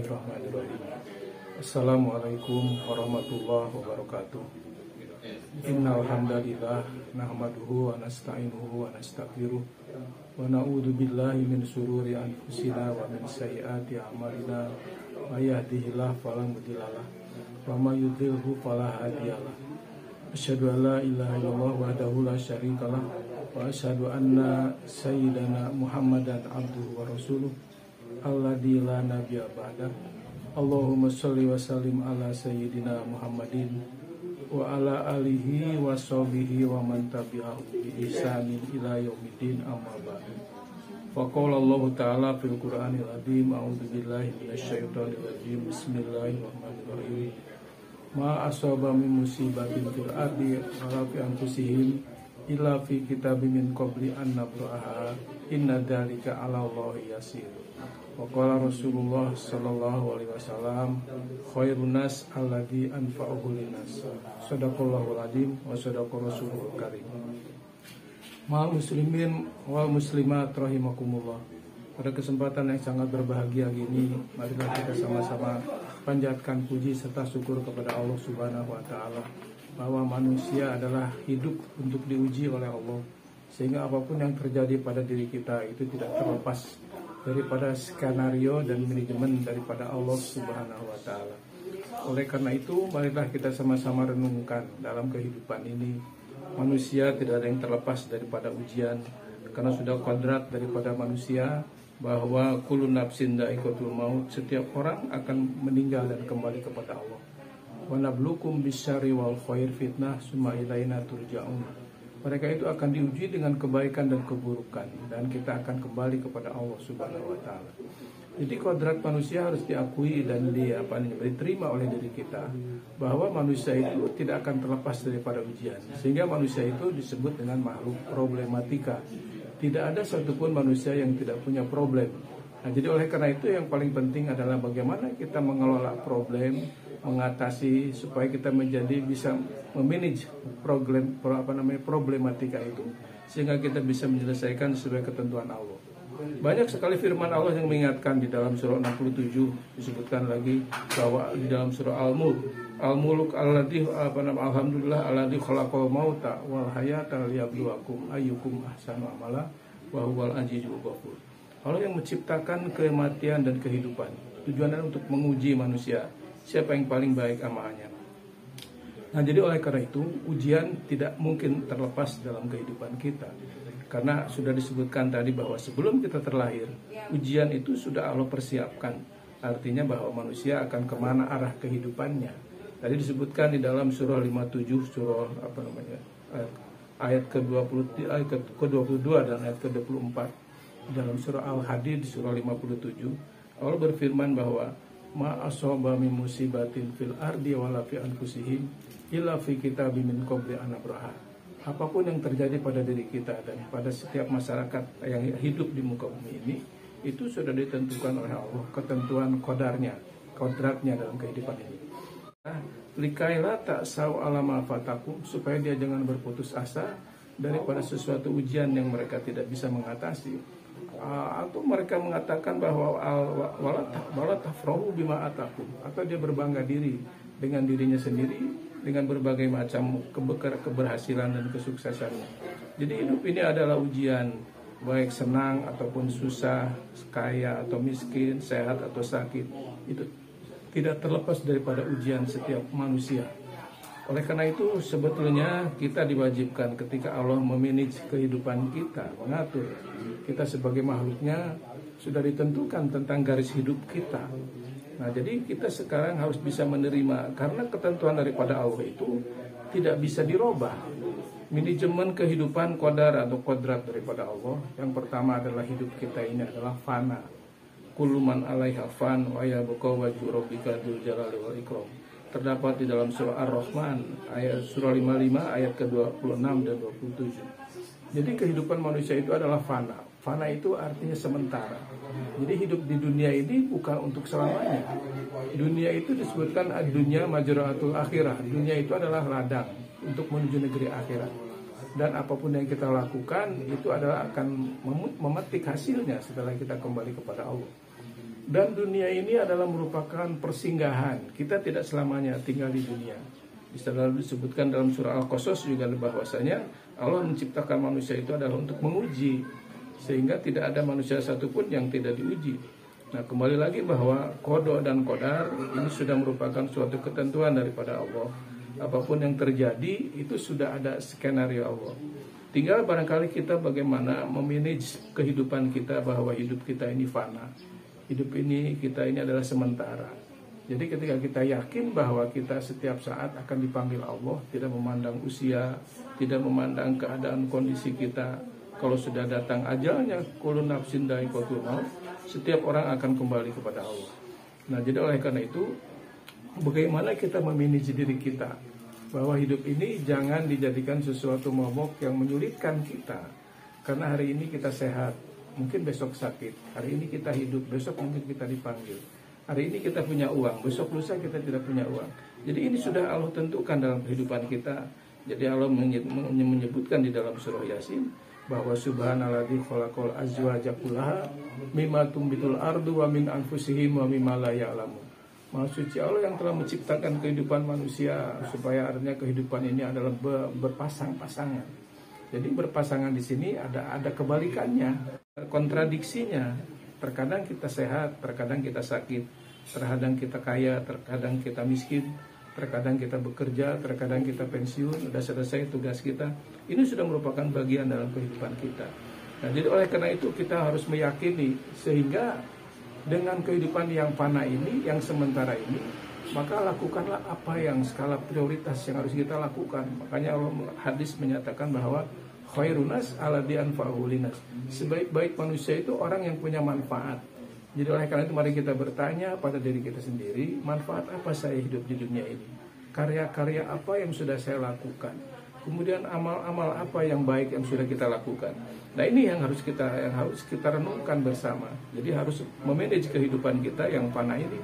Bismillahirrahmanirrahim. Assalamualaikum warahmatullahi wabarakatuh. Innal hamdalillah nahmaduhu wa nasta'inuhu wa nastaghfiruh wa na'udzu billahi min syururi anfusina wa min sayyiati a'malina. May yahdihillahu fala mudhillalah wa may yudhlilhu fala hadiyalah. Asyhadu an la ilaha illallah wahdahu la syarikalah wa asyhadu anna sayyidana Muhammadan abduhu wa rasuluh alladzi la nabiyya ba'dah. Allahumma sholli wa sallim ala sayyidina Muhammadin wa ala alihi wa sahbihi wa man tabi'ahu bi ihsanin ila yaumiddin, amma ba'du. Fa qala Allah ta'ala fil Qur'anil azim, a'udzu billahi minasyaitonir rajim. Bismillahirrahmanirrahim. Ma asaba min musibatin fil ardi wala fi anfusihim illa fi kitabim min qabli an nabraha inna dzalika 'ala Allahi yasir. Wa qala Rasulullah sallallahu alaihi wasallam, khairun nas alladzi anfa'uhu linnas. Shadaqallahul azim wa shadaqa rasulul karim. Ma'al muslimin wal muslimat rahimakumullah. Pada kesempatan yang sangat berbahagia gini, marilah kita sama-sama panjatkan puji serta syukur kepada Allah Subhanahu wa taala bahwa manusia adalah hidup untuk diuji oleh Allah, sehingga apapun yang terjadi pada diri kita itu tidak terlepas daripada skenario dan manajemen daripada Allah Subhanahu wa taala. Oleh karena itu, marilah kita sama-sama renungkan dalam kehidupan ini, manusia tidak ada yang terlepas daripada ujian, karena sudah kodrat daripada manusia bahwa kullu nafsin dha'iqatul maut, setiap orang akan meninggal dan kembali kepada Allah. Wa nabluukum bisyarri wal khair fitnah summa ilaina turja'un. Mereka itu akan diuji dengan kebaikan dan keburukan, dan kita akan kembali kepada Allah Subhanahu wa taala. Jadi kodrat manusia harus diakui dan diterima oleh diri kita, bahwa manusia itu tidak akan terlepas daripada ujian, sehingga manusia itu disebut dengan makhluk problematika. Tidak ada satupun manusia yang tidak punya problem. Nah, jadi oleh karena itu yang paling penting adalah bagaimana kita mengelola problem, mengatasi supaya kita menjadi bisa memanage problematika itu, sehingga kita bisa menyelesaikan sesuai ketentuan Allah. Banyak sekali firman Allah yang mengingatkan. Di dalam surah 67 disebutkan lagi bahwa di dalam surah Al-Mulk alladzi alhamdulillah alladzi khalaqal mauta wal hayata liyabluwakum ayyukum ahsanu amala wa huwal azizul ghafur. Allah yang menciptakan kematian dan kehidupan, tujuannya untuk menguji manusia siapa yang paling baik amalnya. Nah, jadi oleh karena itu ujian tidak mungkin terlepas dalam kehidupan kita, karena sudah disebutkan tadi bahwa sebelum kita terlahir, ujian itu sudah Allah persiapkan. Artinya bahwa manusia akan kemana arah kehidupannya. Tadi disebutkan di dalam surah 57, ayat ke-20, ayat ke-22 dan ayat ke-24. Dalam surah Al-Hadid surah 57, Allah berfirman bahwa ma asaba min musibatin fil ardi wala fi anfusihim illa fi kitabim min qabli an nabraha. Apapun yang terjadi pada diri kita dan pada setiap masyarakat yang hidup di muka bumi ini, itu sudah ditentukan oleh Allah, ketentuan kodratnya dalam kehidupan ini. Nah, likaila tak saw alama fatakum, supaya dia jangan berputus asa daripada sesuatu ujian yang mereka tidak bisa mengatasi. Atau mereka mengatakan bahwa wala tafrahu bima atakum, atau dia berbangga diri dengan dirinya sendiri dengan berbagai macam keberhasilan dan kesuksesannya. Jadi hidup ini adalah ujian, baik senang ataupun susah, kaya atau miskin, sehat atau sakit, itu tidak terlepas daripada ujian setiap manusia. Oleh karena itu sebetulnya kita diwajibkan ketika Allah memanage kehidupan kita, mengatur kita sebagai makhluknya, sudah ditentukan tentang garis hidup kita. Nah, jadi kita sekarang harus bisa menerima, karena ketentuan daripada Allah itu tidak bisa dirubah. Manajemen kehidupan qadar atau kodrat daripada Allah, yang pertama adalah hidup kita ini adalah fana. Kullu man 'alaiha fan wa yabqa wajhu rabbika dzul jalali wal ikram. Terdapat di dalam surah Ar-Rahman ayat surah 55 ayat ke-26 dan 27. Jadi kehidupan manusia itu adalah fana. Fana itu artinya sementara. Jadi hidup di dunia ini bukan untuk selamanya. Dunia itu disebutkan dunia majra'atul akhirah. Dunia itu adalah ladang untuk menuju negeri akhirat. Dan apapun yang kita lakukan itu adalah akan memetik hasilnya setelah kita kembali kepada Allah. Dan dunia ini adalah merupakan persinggahan. Kita tidak selamanya tinggal di dunia. Bisa lalu disebutkan dalam surah Al-Qasas juga bahwasanya Allah menciptakan manusia itu adalah untuk menguji, sehingga tidak ada manusia satupun yang tidak diuji. Nah, kembali lagi bahwa qada dan qadar ini sudah merupakan suatu ketentuan daripada Allah. Apapun yang terjadi itu sudah ada skenario Allah. Tinggal barangkali kita bagaimana memanage kehidupan kita, bahwa hidup kita ini fana. Hidup kita ini adalah sementara. Jadi ketika kita yakin bahwa kita setiap saat akan dipanggil Allah, tidak memandang usia, tidak memandang keadaan kondisi kita. Kalau sudah datang ajalnya, kullu nafsin dha'iqatul maut, setiap orang akan kembali kepada Allah. Nah, jadi oleh karena itu, bagaimana kita memanage diri kita, bahwa hidup ini jangan dijadikan sesuatu momok yang menyulitkan kita. Karena hari ini kita sehat, mungkin besok sakit. Hari ini kita hidup, besok mungkin kita dipanggil. Hari ini kita punya uang, besok lusa kita tidak punya uang. Jadi ini sudah Allah tentukan dalam kehidupan kita. Jadi Allah menyebutkan di dalam surah Yasin bahwa subhanalladzi khalaqal azwaja kullaha mimma tumbitul ardu wa min anfusihim wa mimma la ya'lamun. Maha suci Allah yang telah menciptakan kehidupan manusia, supaya artinya kehidupan ini adalah berpasang-pasangan. Jadi berpasangan di sini ada kebalikannya, kontradiksinya. Terkadang kita sehat, terkadang kita sakit, terkadang kita kaya, terkadang kita miskin, terkadang kita bekerja, terkadang kita pensiun, sudah selesai tugas kita. Ini sudah merupakan bagian dalam kehidupan kita. Nah, jadi oleh karena itu kita harus meyakini, sehingga dengan kehidupan yang fana ini, yang sementara ini, maka lakukanlah apa yang skala prioritas yang harus kita lakukan. Makanya Allah hadis menyatakan bahwa khairunas alladzi anfa'uhu linas. Sebaik-baik manusia itu orang yang punya manfaat. Jadi oleh karena itu mari kita bertanya pada diri kita sendiri, manfaat apa saya hidup di dunia ini? Karya-karya apa yang sudah saya lakukan? Kemudian amal-amal apa yang baik yang sudah kita lakukan? Nah, ini yang harus kita renungkan bersama. Jadi harus memanage kehidupan kita yang fana ini.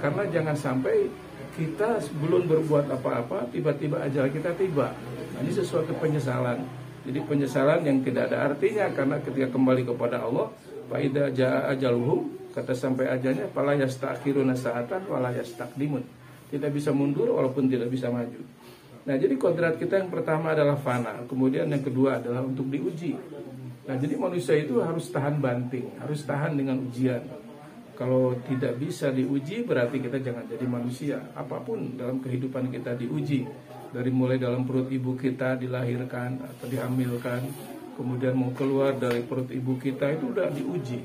Karena jangan sampai kita belum berbuat apa-apa, tiba-tiba ajal kita tiba. Nah, ini sesuatu penyesalan. Jadi penyesalan yang tidak ada artinya, karena ketika kembali kepada Allah, fa idza jaa ajaluhum, kata sampai ajalnya, fala yastakhiruna sa'atan wala yastaqdimun. Tidak bisa mundur walaupun tidak bisa maju. Nah, jadi kodrat kita yang pertama adalah fana, kemudian yang kedua adalah untuk diuji. Nah, jadi manusia itu harus tahan banting, harus tahan dengan ujian. Kalau tidak bisa diuji, berarti kita jangan jadi manusia. Apapun dalam kehidupan kita diuji. Dari mulai dalam perut ibu kita dilahirkan atau dihamilkan, kemudian mau keluar dari perut ibu kita, itu udah diuji.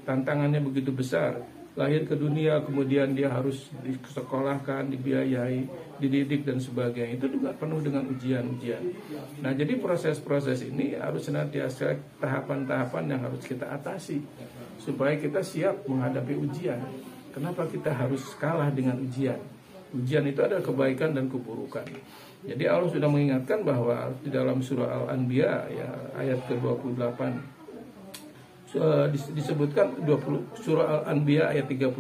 Tantangannya begitu besar. Lahir ke dunia, kemudian dia harus disekolahkan, dibiayai, dididik dan sebagainya. Itu juga penuh dengan ujian-ujian. Nah, jadi proses-proses ini harus senantiasa tahapan-tahapan yang harus kita atasi, supaya kita siap menghadapi ujian. Kenapa kita harus kalah dengan ujian? Ujian itu adalah kebaikan dan keburukan. Jadi Allah sudah mengingatkan bahwa di dalam surah Al-Anbiya ya, ayat ke-28 disebutkan 20 surah Al-Anbiya ayat 35.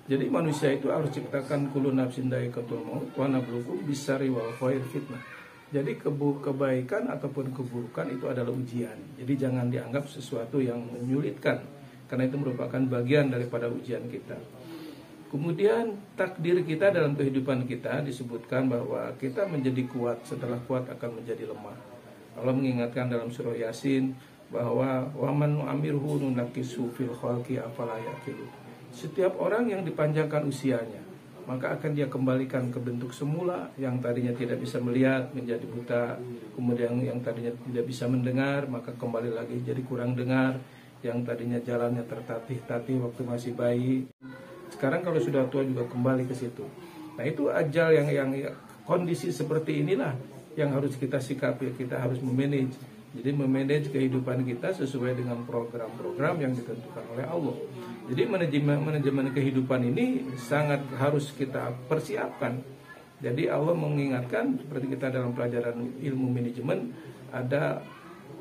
Jadi manusia itu harus ciptakan kullu nafsin dha'iqatul maut wa nabluukum bisyarri wal khairi fitnah. Jadi kebaikan ataupun keburukan itu adalah ujian. Jadi jangan dianggap sesuatu yang menyulitkan, karena itu merupakan bagian daripada ujian kita. Kemudian takdir kita dalam kehidupan kita disebutkan bahwa kita menjadi kuat, setelah kuat akan menjadi lemah. Allah mengingatkan dalam surah Yasin bahwa waman nu'amirhu nunakisu fil khalqi afala yaqilu. Setiap orang yang dipanjangkan usianya, maka akan dia kembalikan ke bentuk semula. Yang tadinya tidak bisa melihat menjadi buta, kemudian yang tadinya tidak bisa mendengar maka kembali lagi jadi kurang dengar, yang tadinya jalannya tertatih-tatih waktu masih bayi, sekarang kalau sudah tua juga kembali ke situ. Nah, itu ajal yang kondisi seperti inilah yang harus kita sikapi. Kita harus memanage. Jadi memanage kehidupan kita sesuai dengan program-program yang ditentukan oleh Allah. Jadi manajemen kehidupan ini sangat harus kita persiapkan. Jadi Allah mengingatkan, seperti kita dalam pelajaran ilmu manajemen, ada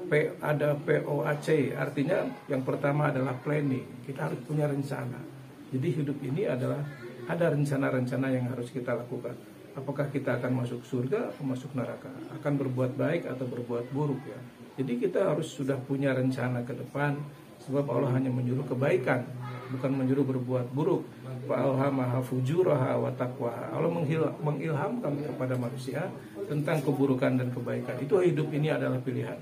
POAC, artinya yang pertama adalah planning. Kita harus punya rencana. Jadi hidup ini adalah ada rencana-rencana yang harus kita lakukan. Apakah kita akan masuk surga atau masuk neraka, akan berbuat baik atau berbuat buruk ya. Jadi kita harus sudah punya rencana ke depan, sebab Allah hanya menyuruh kebaikan. bukan menyuruh berbuat buruk. Fa'alhamaha fujuraha wa taqwaha. Allah mengilhamkan kepada manusia tentang keburukan dan kebaikan. Itu hidup ini adalah pilihan.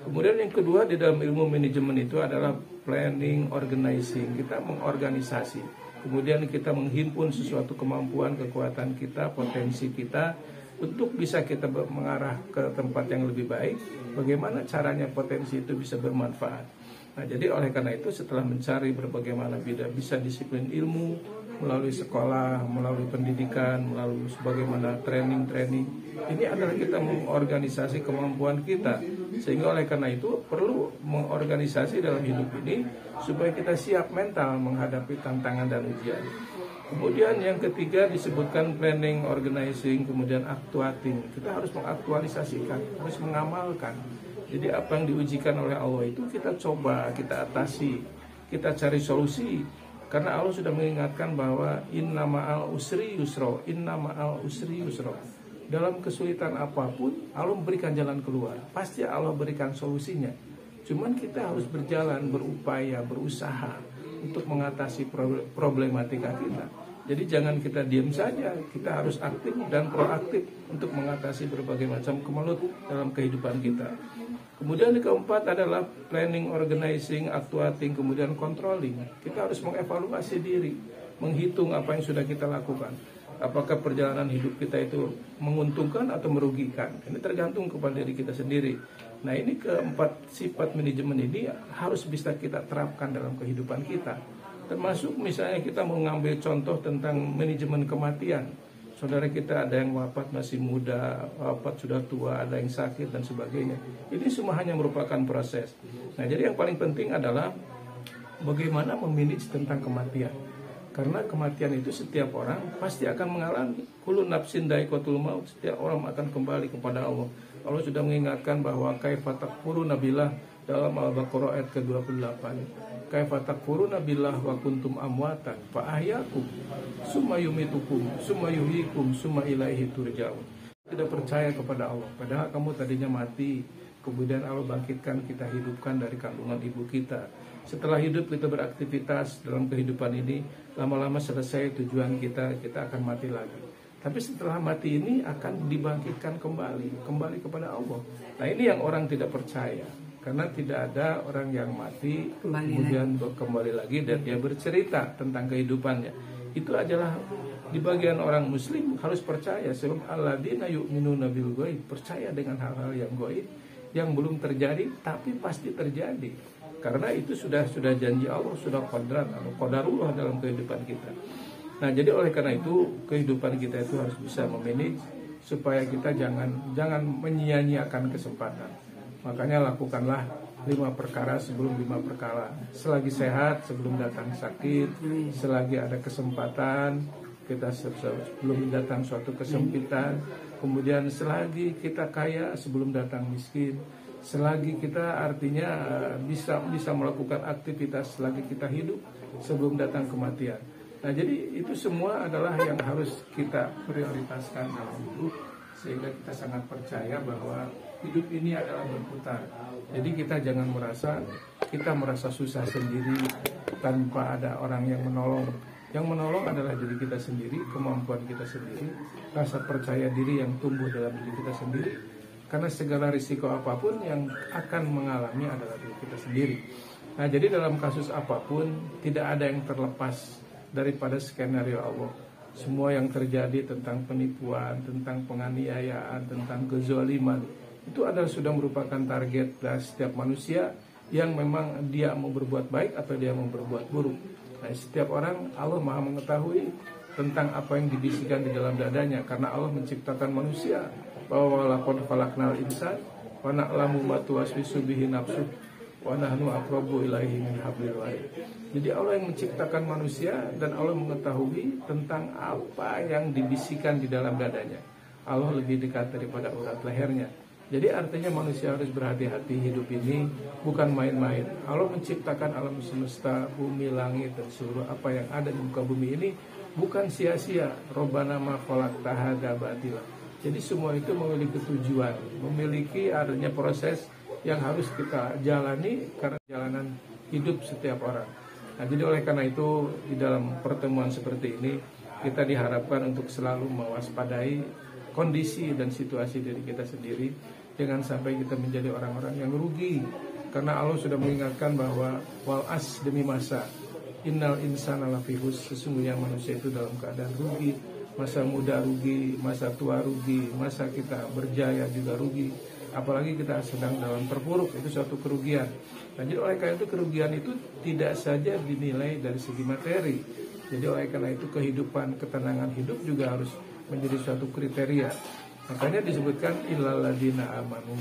Kemudian yang kedua di dalam ilmu manajemen itu adalah planning, organizing. Kita mengorganisasi. Kemudian kita menghimpun sesuatu kemampuan, kekuatan kita, potensi kita untuk bisa kita mengarah ke tempat yang lebih baik. Bagaimana caranya potensi itu bisa bermanfaat. Nah, jadi oleh karena itu setelah mencari berbagai mana bisa disiplin ilmu melalui sekolah, melalui pendidikan, melalui sebagaimana training, ini adalah kita mengorganisasi kemampuan kita. Sehingga oleh karena itu perlu mengorganisasi dalam hidup ini supaya kita siap mental menghadapi tantangan dan ujian. Kemudian yang ketiga disebutkan planning, organizing, kemudian actuating. Kita harus mengaktualisasikan, harus mengamalkan. Jadi apa yang diujikan oleh Allah itu kita coba, kita atasi, kita cari solusi. Karena Allah sudah mengingatkan bahwa inna ma'al usri yusra, inna ma'al usri yusra. Dalam kesulitan apapun Allah memberikan jalan keluar. Pasti Allah berikan solusinya. Cuman kita harus berjalan, berupaya, berusaha untuk mengatasi problematika kita. Jadi jangan kita diam saja, kita harus aktif dan proaktif untuk mengatasi berbagai macam kemelut dalam kehidupan kita. Kemudian yang keempat adalah planning, organizing, actuating, kemudian controlling. Kita harus mengevaluasi diri, menghitung apa yang sudah kita lakukan. Apakah perjalanan hidup kita itu menguntungkan atau merugikan? Ini tergantung kepada diri kita sendiri. Nah, ini keempat sifat manajemen ini harus bisa kita terapkan dalam kehidupan kita. Termasuk misalnya kita mengambil contoh tentang manajemen kematian. Saudara kita ada yang wafat masih muda, wafat sudah tua, ada yang sakit dan sebagainya. Ini semua hanya merupakan proses. Nah, jadi yang paling penting adalah bagaimana memanage tentang kematian. Karena kematian itu setiap orang pasti akan mengalami. Kullu nafsin dha'iqatul maut, setiap orang akan kembali kepada Allah. Allah sudah mengingatkan bahwa kaifa takfuruna billah dalam Al-Baqarah ayat ke-28. Kaifa takfuruna billah wa kuntum amwatan fa ahyakum summa yumitukum summa yuhyikum summa ilaihi turja'un. Tidak percaya kepada Allah, padahal kamu tadinya mati, kemudian Allah bangkitkan, kita hidupkan dari kandungan ibu kita. Setelah hidup kita beraktivitas dalam kehidupan ini, lama-lama selesai tujuan kita akan mati lagi. Tapi setelah mati ini akan dibangkitkan kembali kepada Allah. Nah, ini yang orang tidak percaya. Karena tidak ada orang yang mati kemudian kembali lagi dan dia bercerita tentang kehidupannya. Itu adalah di bagian orang muslim harus percaya. Sebab alladzina yu'minuna bil ghaib, percaya dengan hal-hal yang gaib yang belum terjadi tapi pasti terjadi. Karena itu sudah janji Allah, sudah qadarullah dalam kehidupan kita. Nah, jadi oleh karena itu kehidupan kita itu harus bisa memanage supaya kita jangan menyia-nyiakan kesempatan. Makanya lakukanlah 5 perkara sebelum 5 perkara. Selagi sehat sebelum datang sakit, selagi ada kesempatan kita sebelum datang suatu kesempitan, kemudian selagi kita kaya sebelum datang miskin, selagi kita artinya bisa melakukan aktivitas selagi kita hidup sebelum datang kematian. Nah, jadi itu semua adalah yang harus kita prioritaskan dalam hidup, sehingga kita sangat percaya bahwa hidup ini adalah berputar. Jadi kita jangan merasa susah sendiri tanpa ada orang yang menolong. Yang menolong adalah diri kita sendiri, kemampuan kita sendiri, rasa percaya diri yang tumbuh dalam diri kita sendiri. Karena segala risiko apapun yang akan mengalami adalah diri kita sendiri. Nah, jadi dalam kasus apapun tidak ada yang terlepas daripada skenario Allah. Semua yang terjadi tentang penipuan, tentang penganiayaan, tentang kezaliman, itu adalah sudah merupakan target dari setiap manusia yang memang dia mau berbuat baik atau dia mau berbuat buruk. Nah, setiap orang Allah Maha mengetahui tentang apa yang dibisikkan di dalam dadanya, karena Allah menciptakan manusia bahwa laqad khalaqnal insana wa na'lamu ma tuwaswisu bihi nafsuhu wa nahnu aqrabu ilaihi min hablil warid. Jadi Allah yang menciptakan manusia dan Allah mengetahui tentang apa yang dibisikkan di dalam dadanya. Allah lebih dekat daripada urat lehernya. Jadi artinya manusia harus berhati-hati, hidup ini bukan main-main. Allah menciptakan alam semesta, bumi, langit, dan seluruh apa yang ada di muka bumi ini bukan sia-sia. Robbana ma khalaqta hadza batila. Jadi semua itu memiliki tujuan, memiliki adanya proses yang harus kita jalani karena jalanan hidup setiap orang. Nah, jadi oleh karena itu di dalam pertemuan seperti ini kita diharapkan untuk selalu mewaspadai kondisi dan situasi diri kita sendiri, jangan sampai kita menjadi orang-orang yang rugi, karena Allah sudah mengingatkan bahwa wal as, demi masa, innal insana lafi khusr, sesungguhnya manusia itu dalam keadaan rugi, masa muda rugi, masa tua rugi, masa kita berjaya juga rugi, apalagi kita sedang dalam terpuruk, itu suatu kerugian. Nah, jadi oleh karena itu kerugian itu tidak saja dinilai dari segi materi. Jadi oleh karena itu kehidupan, ketenangan hidup juga harus menjadi suatu kriteria. Makanya disebutkan illal ladzina amanu,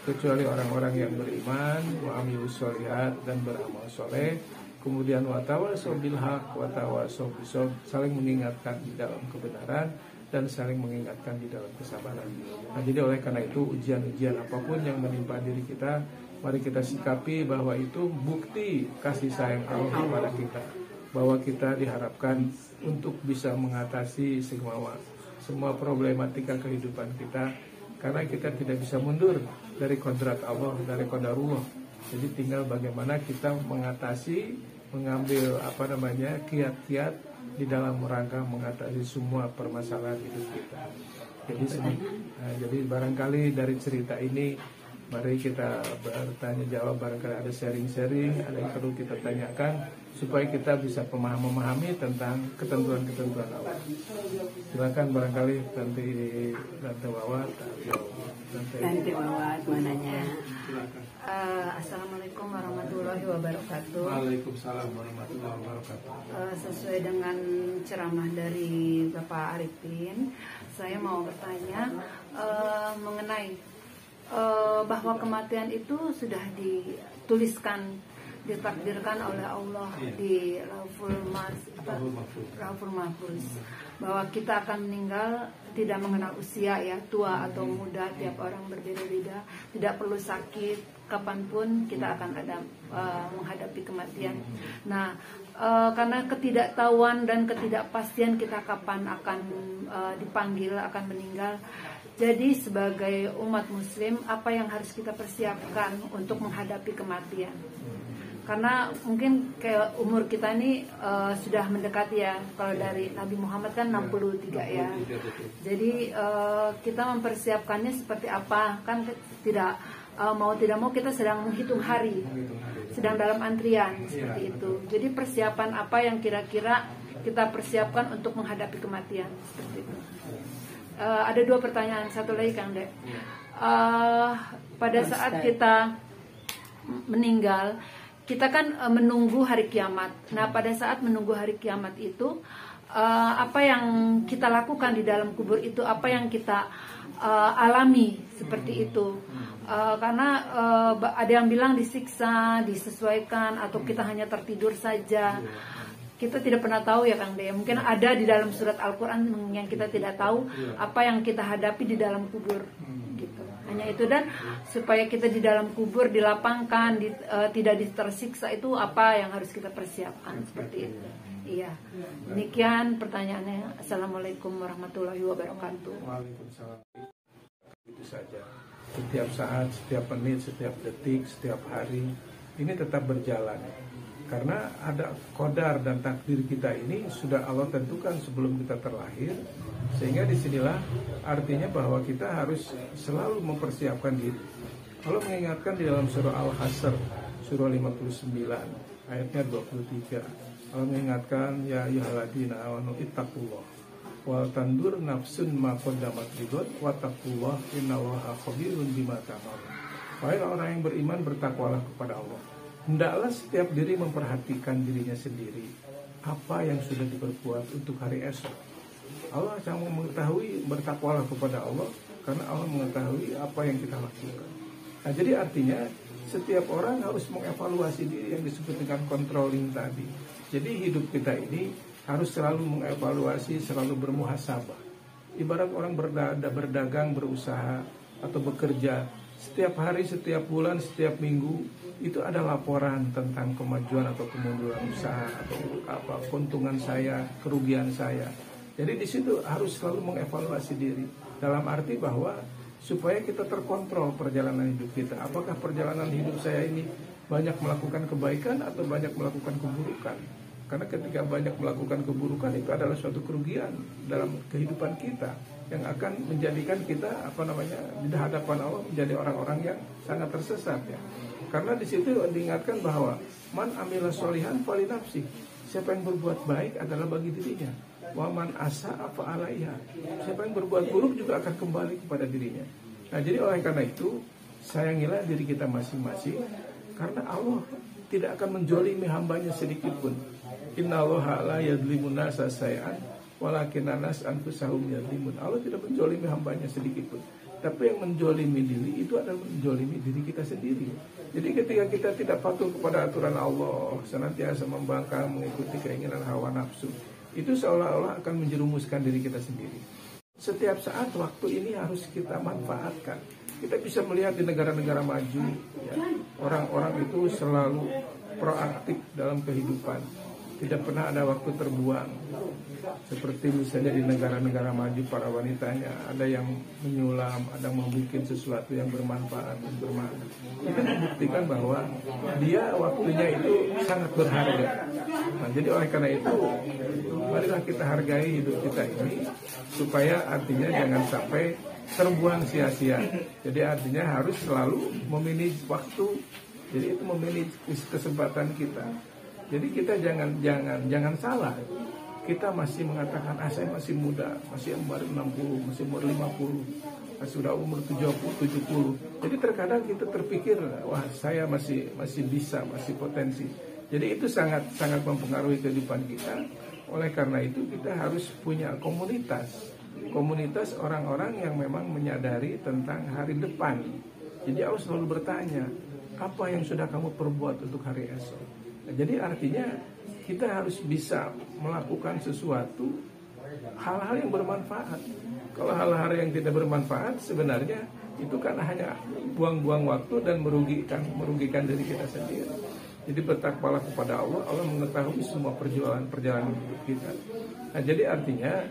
kecuali orang-orang yang beriman, wa amilus sholihat, dan beramal soleh, kemudian wa tawassaw bil haq wa tawassaw bis sabr, saling mengingatkan di dalam kebenaran dan saling mengingatkan di dalam kesabaran. Nah, jadi oleh karena itu ujian-ujian apapun yang menimpa diri kita, mari kita sikapi bahwa itu bukti kasih sayang Allah kepada kita, bahwa kita diharapkan untuk bisa mengatasi semua problematika kehidupan kita, karena kita tidak bisa mundur dari kodrat Allah, dari qadarullah. Jadi tinggal bagaimana kita mengambil kiat-kiat di dalam rangka mengatasi semua permasalahan hidup kita. Jadi barangkali dari cerita ini mari kita bertanya jawab, barangkali ada sharing-sharing, ada yang perlu kita tanyakan supaya kita bisa memahami tentang ketentuan-ketentuan Allah. Silakan barangkali Tante Wawat. Tante Wawat mananya. Assalamualaikum warahmatullahi wabarakatuh. Waalaikumsalam warahmatullahi wabarakatuh. Sesuai dengan ceramah dari Bapak Arifin, saya mau bertanya mengenai bahwa kematian itu sudah ditakdirkan oleh Allah di Lauful Mahfuz, bahwa kita akan meninggal tidak mengenal usia, ya, tua atau muda, tiap orang berbeda-beda, tidak perlu sakit, kapanpun kita akan ada menghadapi kematian. Nah, karena ketidaktahuan dan ketidakpastian kita kapan akan dipanggil, akan meninggal. Jadi sebagai umat muslim, apa yang harus kita persiapkan untuk menghadapi kematian? Karena mungkin kayak umur kita ini sudah mendekati, ya. Kalau dari Nabi Muhammad kan 63 ya. Jadi kita mempersiapkannya seperti apa? Kan tidak mau tidak mau kita sedang menghitung hari, sedang dalam antrian seperti itu. Jadi persiapan apa yang kira-kira kita persiapkan untuk menghadapi kematian seperti itu? Ada dua pertanyaan, satu lagi Kang Dek. Pada saat kita meninggal, kita kan menunggu hari kiamat. Nah, pada saat menunggu hari kiamat itu, apa yang kita lakukan di dalam kubur itu, apa yang kita alami seperti itu. Karena ada yang bilang disiksa, disesuaikan, atau kita hanya tertidur saja. Kita tidak pernah tahu, ya Kang Dea. Mungkin ada di dalam surat Al-Quran yang kita tidak tahu apa yang kita hadapi di dalam kubur, gitu. Hanya itu, dan supaya kita di dalam kubur dilapangkan, tidak tersiksa, itu apa yang harus kita persiapkan seperti itu. Iya. Demikian pertanyaannya. Assalamualaikum warahmatullahi wabarakatuh. Waalaikumsalam. Itu saja. Setiap saat, setiap menit, setiap detik, setiap hari ini tetap berjalan. Karena ada qadar dan takdir kita ini sudah Allah tentukan sebelum kita terlahir, sehingga disinilah artinya bahwa kita harus selalu mempersiapkan diri. Allah mengingatkan di dalam surah Al-Hasr, surah 59 ayatnya 23. Allah mengingatkan, ya ayyuhalladzina amanu ittaqullah wal tandur nafsun ma qaddamat lighad wattaqullah innallaha khabirun bima ta'malun. Wahai orang yang beriman, bertakwalah kepada Allah. Hendaklah setiap diri memperhatikan dirinya sendiri, apa yang sudah diperbuat untuk hari esok. Allah yang mengetahui, bertakwalah kepada Allah, karena Allah mengetahui apa yang kita lakukan. Nah, jadi artinya setiap orang harus mengevaluasi diri yang disebut dengan controlling tadi. Jadi hidup kita ini harus selalu mengevaluasi, selalu bermuhasabah. Ibarat orang berdagang, berusaha atau bekerja, setiap hari, setiap bulan, setiap minggu itu ada laporan tentang kemajuan atau kemunduran usaha atau apa keuntungan saya, kerugian saya. Jadi di situ harus selalu mengevaluasi diri dalam arti bahwa supaya kita terkontrol perjalanan hidup kita. Apakah perjalanan hidup saya ini banyak melakukan kebaikan atau banyak melakukan keburukan. Karena ketika banyak melakukan keburukan itu adalah suatu kerugian dalam kehidupan kita yang akan menjadikan kita di hadapan Allah menjadi orang-orang yang sangat tersesat ya. Karena di situ diingatkan bahwa man amila sholihan fali nafsi. Siapa yang berbuat baik adalah bagi dirinya. Wa man asa'a fa alaiha. Siapa yang berbuat buruk juga akan kembali kepada dirinya. Nah, jadi oleh karena itu sayangilah diri kita masing-masing karena Allah tidak akan menjolimi hambanya sedikit pun. Innallaha la yadzlimun nasa syai'an walakinnan nas anfusahum yadzlimun. Allah tidak menjolimi hambanya sedikit pun. Tapi yang menjolimi diri itu adalah menjolimi diri kita sendiri. Jadi ketika kita tidak patuh kepada aturan Allah, senantiasa membangkang mengikuti keinginan hawa nafsu, itu seolah-olah akan menjerumuskan diri kita sendiri. Setiap saat waktu ini harus kita manfaatkan. Kita bisa melihat di negara-negara maju ya, orang-orang itu selalu proaktif dalam kehidupan. Tidak pernah ada waktu terbuang. Seperti misalnya di negara-negara maju para wanitanya ada yang menyulam, ada yang membuat sesuatu yang bermanfaat dan bermakna. Itu membuktikan bahwa dia waktunya itu sangat berharga. Nah, jadi oleh karena itu marilah kita hargai hidup kita ini supaya artinya jangan sampai terbuang sia-sia. Jadi artinya harus selalu memanage waktu. Jadi itu memanage kesempatan kita. Jadi kita jangan salah. Kita masih mengatakan saya masih muda, masih umur 60, masih umur 50, sudah umur 70. Jadi terkadang kita terpikir, wah saya masih bisa, masih potensi. Jadi itu sangat mempengaruhi kehidupan kita. Oleh karena itu kita harus punya komunitas orang-orang yang memang menyadari tentang hari depan. Jadi Allah selalu bertanya, apa yang sudah kamu perbuat untuk hari esok? Nah, jadi artinya kita harus bisa melakukan sesuatu hal-hal yang bermanfaat. Kalau hal-hal yang tidak bermanfaat sebenarnya itu kan hanya buang-buang waktu dan merugikan diri kita sendiri. Jadi bertakwalah kepada Allah, Allah mengetahui semua perjalanan hidup kita. Nah, jadi artinya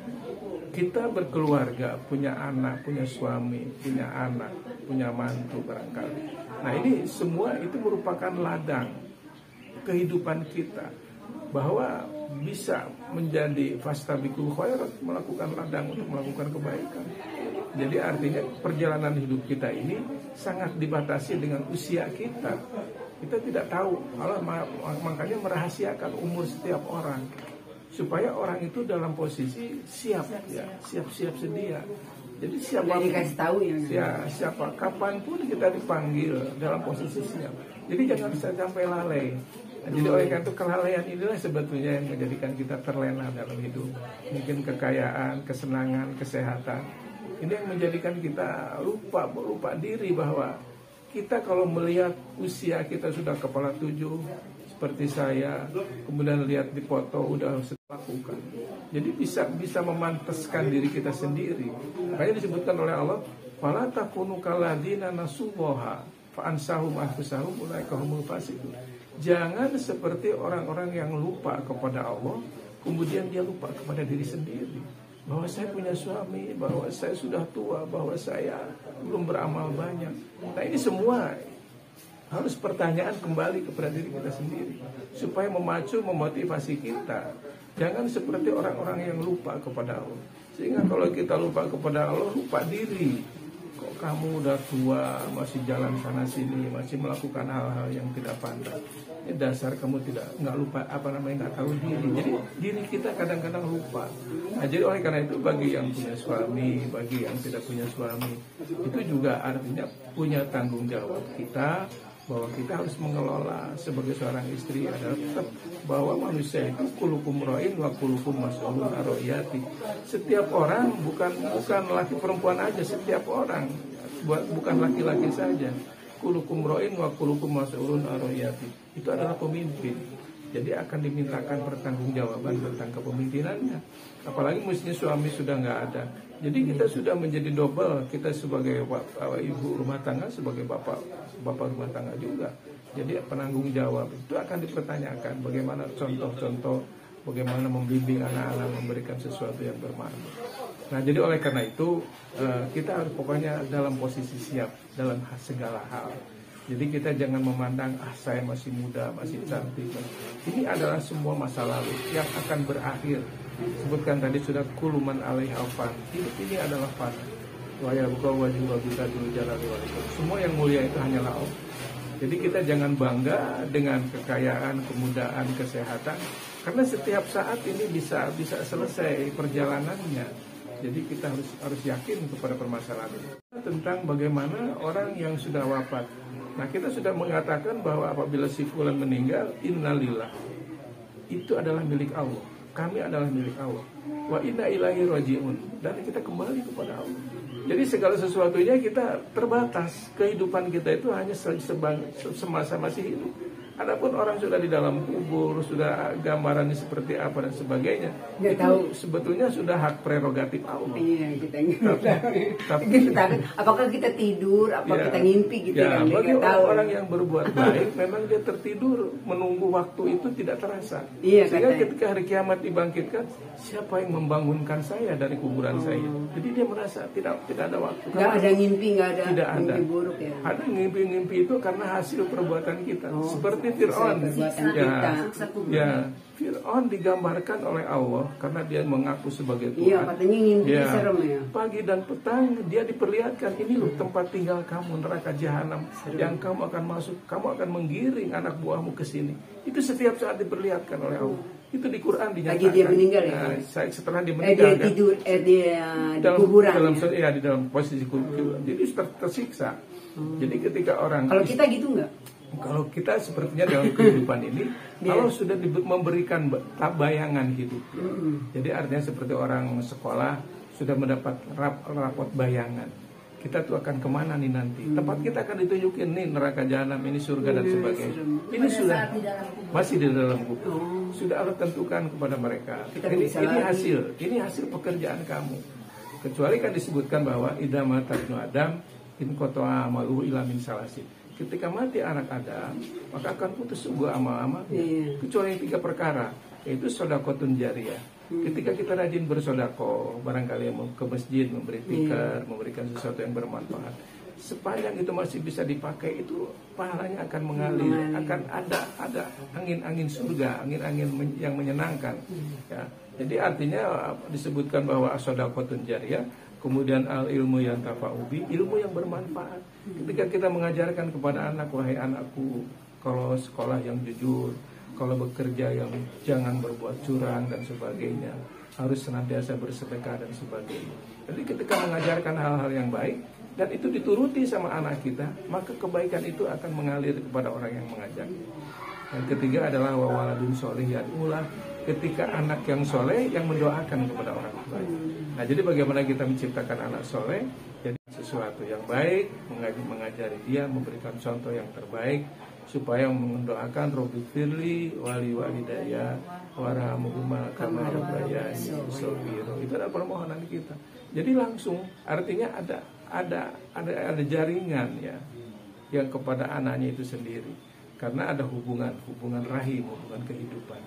kita berkeluarga, punya anak, punya suami, punya anak, punya mantu barangkali. Nah, ini semua itu merupakan ladang kehidupan kita, bahwa bisa menjadi fastabiqul khairat, melakukan ladang untuk melakukan kebaikan. Jadi artinya perjalanan hidup kita ini sangat dibatasi dengan usia kita. Kita tidak tahu, Allah makanya merahasiakan umur setiap orang supaya orang itu dalam posisi siap sedia. Jadi siapa kapanpun kita dipanggil dalam posisi siap. Jadi jangan sampai lalai. Jadi oleh karena itu kelalaian inilah sebetulnya yang menjadikan kita terlena dalam hidup. Mungkin kekayaan, kesenangan, kesehatan. Ini yang menjadikan kita lupa diri bahwa kita kalau melihat usia kita sudah kepala 7 seperti saya, kemudian lihat di foto udah lakukan. Jadi bisa memantaskan diri kita sendiri. Makanya disebutkan oleh Allah, "Fala takunu kalladina nasullaha fa ansahum anfusahum ulaika humul fasiqun." Jangan seperti orang-orang yang lupa kepada Allah, kemudian dia lupa kepada diri sendiri. Bahwa saya punya suami, bahwa saya sudah tua, bahwa saya belum beramal banyak. Nah, ini semua harus pertanyaan kembali kepada diri kita sendiri supaya memotivasi kita. Jangan seperti orang-orang yang lupa kepada Allah. Sehingga kalau kita lupa kepada Allah, lupa diri. Kok kamu udah tua, masih jalan sana sini, masih melakukan hal-hal yang tidak pantas. Ini dasar kamu nggak tahu diri. Jadi diri kita kadang-kadang lupa. Nah, jadi oleh karena itu bagi yang punya suami, bagi yang tidak punya suami, itu juga artinya punya tanggung jawab kita, bahwa kita harus mengelola sebagai seorang istri adalah tetap bahwa manusia itu kulukum ra'in wa kulukum mas'ulun an ra'iyati. Setiap orang bukan laki perempuan aja, setiap orang, bukan laki-laki saja. Kulukum ra'in wa kulukum mas'ulun an ra'iyati. Itu adalah pemimpin. Jadi akan dimintakan pertanggungjawaban tentang kepemimpinannya. Apalagi mestinya suami sudah nggak ada. Jadi kita sudah menjadi double. Kita sebagai ibu rumah tangga, sebagai bapak rumah tangga juga. Jadi penanggung jawab itu akan dipertanyakan. Bagaimana contoh-contoh, bagaimana membimbing anak-anak, memberikan sesuatu yang bermakna. Nah, jadi oleh karena itu kita harus pokoknya dalam posisi siap dalam segala hal. Jadi kita jangan memandang saya masih muda, masih cantik. Ini adalah semua masa lalu yang akan berakhir. Sebutkan tadi sudah kuluman alaiha fan. Hidup ini adalah fana. Wa yabqa wajhu rabbika dzul jalali wal ikram. Semua yang mulia itu hanyalah Allah. Jadi kita jangan bangga dengan kekayaan, kemudaan, kesehatan, karena setiap saat ini bisa selesai perjalanannya. Jadi kita harus yakin kepada permasalahan ini. Tentang bagaimana orang yang sudah wafat. Nah, kita sudah mengatakan bahwa apabila si fulan meninggal, innalillah, itu adalah milik Allah. Kami adalah milik Allah. Wa inna ilaihi rajiun. Dan kita kembali kepada Allah. Jadi segala sesuatunya kita terbatas. Kehidupan kita itu hanya semasa masih hidup. Adapun orang sudah di dalam kubur, sudah gambarannya seperti apa dan sebagainya, nggak itu tahu. Sebetulnya sudah hak prerogatif Allah. Iya, kita tapi apakah kita tidur, apa kita ngimpi gitu ya, kan? Bagi tahu. orang yang berbuat baik, memang dia tertidur menunggu waktu itu tidak terasa. Iya, sehingga katanya. ketika hari kiamat dibangkitkan, siapa yang membangunkan saya dari kuburan saya? Jadi dia merasa tidak ada waktu. Nggak ada ngimpi, nggak ada Tidak ada. mimpi buruk ya. Ada ngimpi-ngimpi itu karena hasil perbuatan kita. Seperti Fir'aun. Perbuatan kita. Ya, Fir'aun digambarkan oleh Allah karena dia mengaku sebagai Tuhan. Iya, katanya ngimpi serem ya. Pagi dan petang dia diperlihatkan, ini loh tempat tinggal kamu, neraka jahanam yang kamu akan masuk, kamu akan menggiring anak buahmu ke sini. Itu setiap saat diperlihatkan oleh Allah. Itu di Quran dinyatakan. Lagi dia meninggal ya. Nah, setelah dia meninggal. Dia tidur, dia di kuburan. Di dalam posisi kuburan. Jadi tersiksa. Jadi ketika orang, kalau kita gitu nggak? Kalau kita sepertinya dalam kehidupan ini, Allah sudah memberikan bayangan hidup. Jadi artinya seperti orang sekolah sudah mendapat rapot bayangan. Kita tuh akan kemana nih nanti? Tempat kita akan ditunjukin nih, neraka jahanam, ini surga dan sebagainya. Ini sudah masih di dalam buku. Sudah Allah tentukan kepada mereka. Ini hasil pekerjaan kamu. Kecuali kan disebutkan bahwa idama tabnu Adam in qata'a amaluhu illa min salasin. Ketika mati anak Adam, maka akan putus sebuah amal-amalnya. Kecuali 3 perkara, yaitu sodakotun jariyah. Ketika kita rajin bersodako, barangkali mau ke masjid, memberi tikar, memberikan sesuatu yang bermanfaat, sepanjang itu masih bisa dipakai, itu pahalanya akan mengalir, akan ada angin-angin surga, angin-angin yang menyenangkan. Ya. Jadi artinya disebutkan bahwa sodakotun jariyah. Kemudian al-ilmu yang tafa'ubi, ilmu yang bermanfaat. Ketika kita mengajarkan kepada anak, wahai anakku, kalau sekolah yang jujur, kalau bekerja yang jangan berbuat curang dan sebagainya, harus senantiasa bersedekah dan sebagainya. Jadi ketika mengajarkan hal-hal yang baik, dan itu dituruti sama anak kita, maka kebaikan itu akan mengalir kepada orang yang mengajar. Yang ketiga adalah wawaladun soleh yad'ulah. Ketika anak yang soleh yang mendoakan kepada orang baik. Nah, jadi bagaimana kita menciptakan anak soleh? Jadi sesuatu yang baik, mengajari dia, memberikan contoh yang terbaik, supaya mendoakan Robbi firli wali walidaya warhamuhuma kama rabbayani shaghira. Itu adalah permohonan kita. Jadi langsung, artinya ada jaringan ya, yang kepada anaknya itu sendiri. Karena ada hubungan rahim, hubungan kehidupan.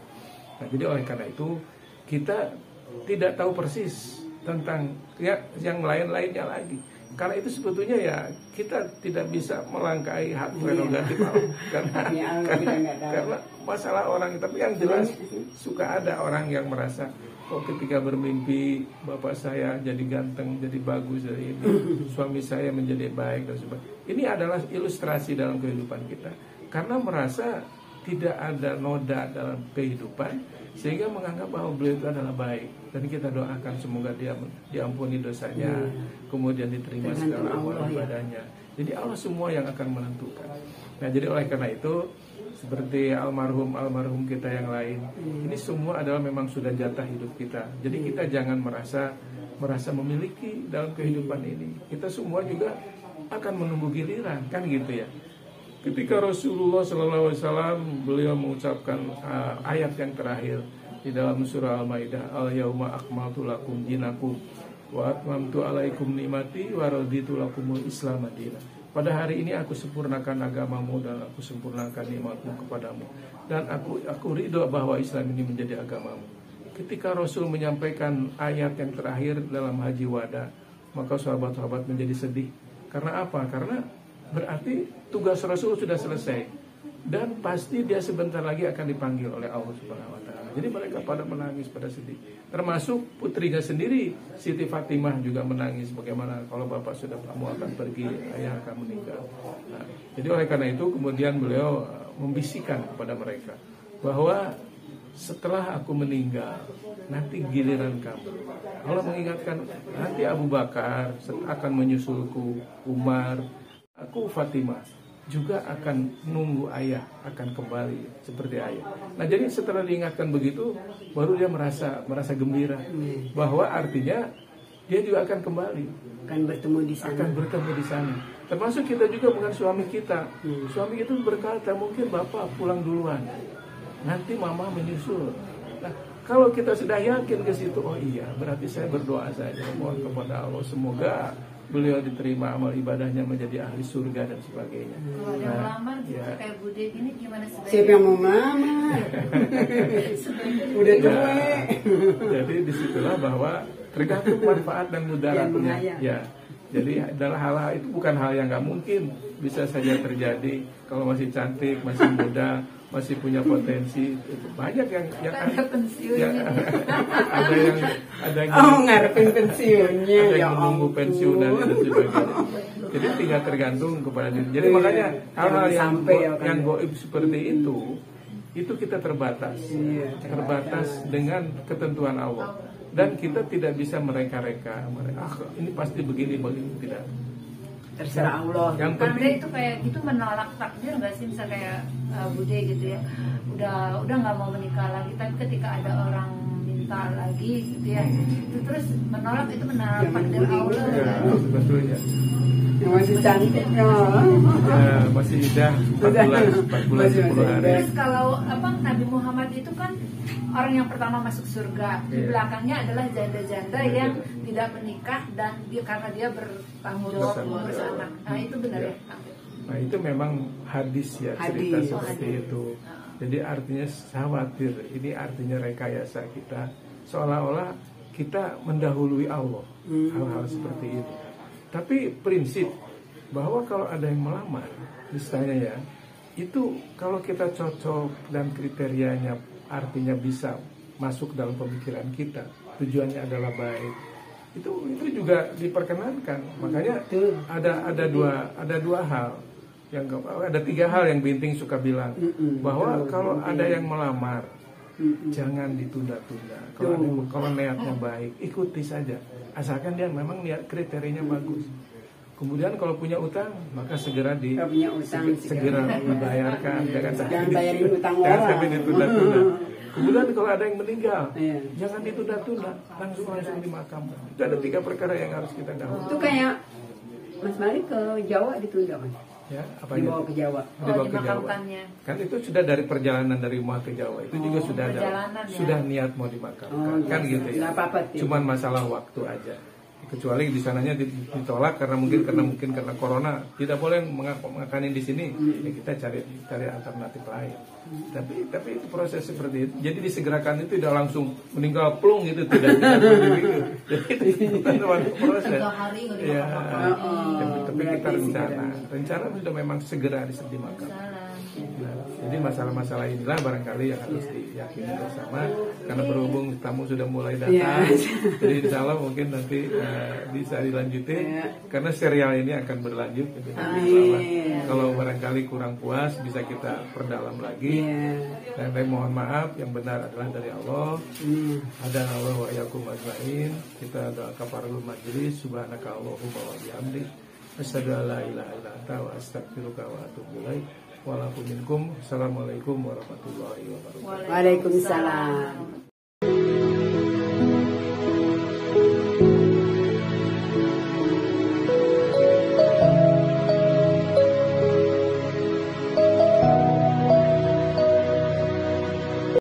Nah, jadi oleh karena itu kita tidak tahu persis tentang yang lain-lainnya lagi. Karena itu sebetulnya ya kita tidak bisa melangkahi hak prerogatif Allah. Karena masalah orang, tapi yang jelas suka ada orang yang merasa ketika bermimpi bapak saya jadi ganteng, jadi bagus, jadi ini, suami saya menjadi baik dan sebagainya. Ini adalah ilustrasi dalam kehidupan kita. Karena merasa tidak ada noda dalam kehidupan, sehingga menganggap bahwa beliau itu adalah baik. Dan kita doakan semoga dia diampuni dosanya, kemudian diterima segala amal ibadahnya. Jadi Allah semua yang akan menentukan. Nah, jadi oleh karena itu, seperti almarhum kita yang lain, ini semua adalah memang sudah jatah hidup kita. Jadi kita jangan merasa memiliki dalam kehidupan ini. Kita semua juga akan menunggu giliran, kan gitu ya. Ketika Rasulullah SAW beliau mengucapkan ayat yang terakhir di dalam surah Al-Maidah, al-yauma akmaltu lakum dinakum wa atmamtu alaikum nikmati wa raditu lakumul Islam madinah. Pada hari ini aku sempurnakan agamamu dan aku sempurnakan nikmatku kepadamu, dan aku ridho bahwa Islam ini menjadi agamamu. Ketika Rasul menyampaikan ayat yang terakhir dalam haji wada, maka sahabat-sahabat menjadi sedih. Karena apa? Karena berarti tugas Rasul sudah selesai. Dan pasti dia sebentar lagi akan dipanggil oleh Allah Subhanahu wa taala. Jadi mereka pada menangis, pada sedih. Termasuk putrinya sendiri, Siti Fatimah juga menangis. Bagaimana kalau bapak sudah, kamu akan pergi, ayah akan meninggal. Nah, jadi oleh karena itu kemudian beliau membisikkan kepada mereka bahwa setelah aku meninggal, nanti giliran kamu. Allah mengingatkan, nanti Abu Bakar akan menyusulku, Umar, aku Fatimah juga akan nunggu ayah, akan kembali seperti ayah. Nah jadi setelah diingatkan begitu, baru dia merasa gembira, bahwa artinya dia juga akan kembali, akan bertemu di sana. Termasuk kita juga dengan suami kita. Suami itu berkata, mungkin bapak pulang duluan, nanti mama menyusul. Nah kalau kita sudah yakin ke situ, oh iya, berarti saya berdoa saja, mohon kepada Allah semoga beliau diterima amal ibadahnya, menjadi ahli surga dan sebagainya. Kalau ada yang melamar gitu, kayak Bude ini gimana sebaiknya? Siapa yang mau melamar? Udah tua. Jadi disitulah bahwa tergantung manfaat dan mudaratnya. Ya, jadi adalah hal-hal itu bukan hal yang nggak mungkin, bisa saja terjadi kalau masih cantik, masih muda, masih punya potensi. Banyak yang ada pensiun ya, ada yang ngarepin pensiunnya, ada yang menunggu pensiunan dan sebagainya. Jadi tinggal tergantung kepada diri. Jadi makanya hal-hal yang goib seperti itu kita terbatas, dengan ketentuan Allah, dan kita tidak bisa mereka-reka. Ini pasti begini tidak. Terserah Allah. Yang Karena penting itu kayak gitu menolak takdir nggak sih, misalnya kayak Bude gitu ya, udah nggak mau menikah lagi, tapi ketika ada orang minta lagi gitu ya, itu terus menolak, itu menolak takdir Allah. ya, sebetulnya Yang masih cantik masih indah 4 bulan 10 hari. Terus kalau Nabi Muhammad itu kan orang yang pertama masuk surga, di belakangnya adalah janda-janda yang tidak menikah dan karena dia bertanggung jawab mengurus anak. Nah itu benar ya? Nah itu memang hadis ya, cerita seperti itu. Jadi artinya khawatir, ini artinya rekayasa kita, seolah-olah kita mendahului Allah, hal-hal seperti itu. Tapi prinsip bahwa kalau ada yang melamar, misalnya ya, itu kalau kita cocok dan kriterianya artinya bisa masuk dalam pemikiran kita, tujuannya adalah baik, itu juga diperkenankan. Makanya ada dua hal, ada 3 hal yang Binting suka bilang, bahwa kalau ada yang melamar, jangan ditunda-tunda. Kalau niatnya baik, ikuti saja, asalkan dia memang niat kriterianya bagus. Kemudian kalau punya utang, maka segera dibayarkan. Jangan bayarin utang orang. Jangan sampai ditunda-tunda. Kemudian kalau ada yang meninggal, jangan ditunda-tunda, langsung dimakamkan. Itu ada 3 perkara yang harus kita dahului. Itu kayak Mas Malik ke Jawa ditunda kan? Ya, dibawa ke Jawa. Dibawa ke Jawa. Kan itu sudah dari perjalanan dari rumah ke Jawa. Itu juga sudah ada, sudah niat mau dimakamkan. Kan gitu ya. Cuman masalah waktu aja. Kecuali di sananya ditolak karena corona, tidak boleh mengakanin di sini, ya kita cari alternatif lain. Tapi itu proses seperti itu. Jadi disegerakan itu tidak langsung meninggal plung gitu, tidak. Jadi itu proses. Ya, tapi kita rencana sudah memang segera dimakamkan. Nah, jadi masalah-masalah inilah barangkali yang harus diyakini bersama, karena berhubung tamu sudah mulai datang, jadi insya Allah mungkin nanti bisa dilanjutin, karena serial ini akan berlanjut. Kalau barangkali kurang puas bisa kita perdalam lagi. Dan saya mohon maaf, yang benar adalah dari Allah. Ada Allah wa yakum ajmain. Kita doa kafarul majlis, subhanaka Allahumma wa bihamdik, asyhadu an la ilaha illa anta wa astaghfiruka wa atubu ilaik. Assalamualaikum warahmatullahi wabarakatuh. Waalaikumsalam.